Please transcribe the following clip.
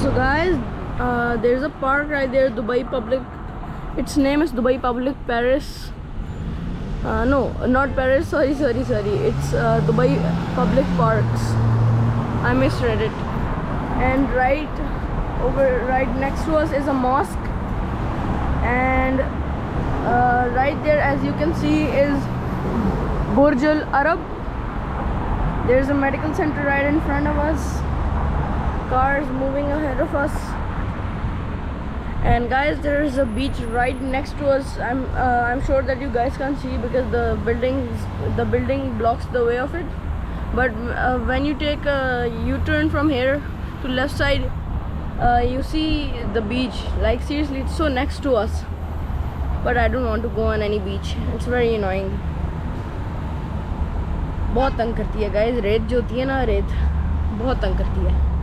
So guys, there's a park right there, Dubai Public. Its name is Dubai Public Paris. No, not Paris. Sorry. It's Dubai Public Parks. I misread it. And right next to us is a mosque. And right there, as you can see, is Burj Al Arab. There's a medical center right in front of us. Cars moving ahead of us. And guys, there is a beach right next to us. I'm sure that you guys can't see because the building blocks the way of it. But when you take a U-turn from here to left side, you see the beach. Like seriously, it's so next to us. But I don't want to go on any beach. It's very annoying. बहुत तंग करती है guys. रेत जो होती है ना, रेत बहुत तंग करती है.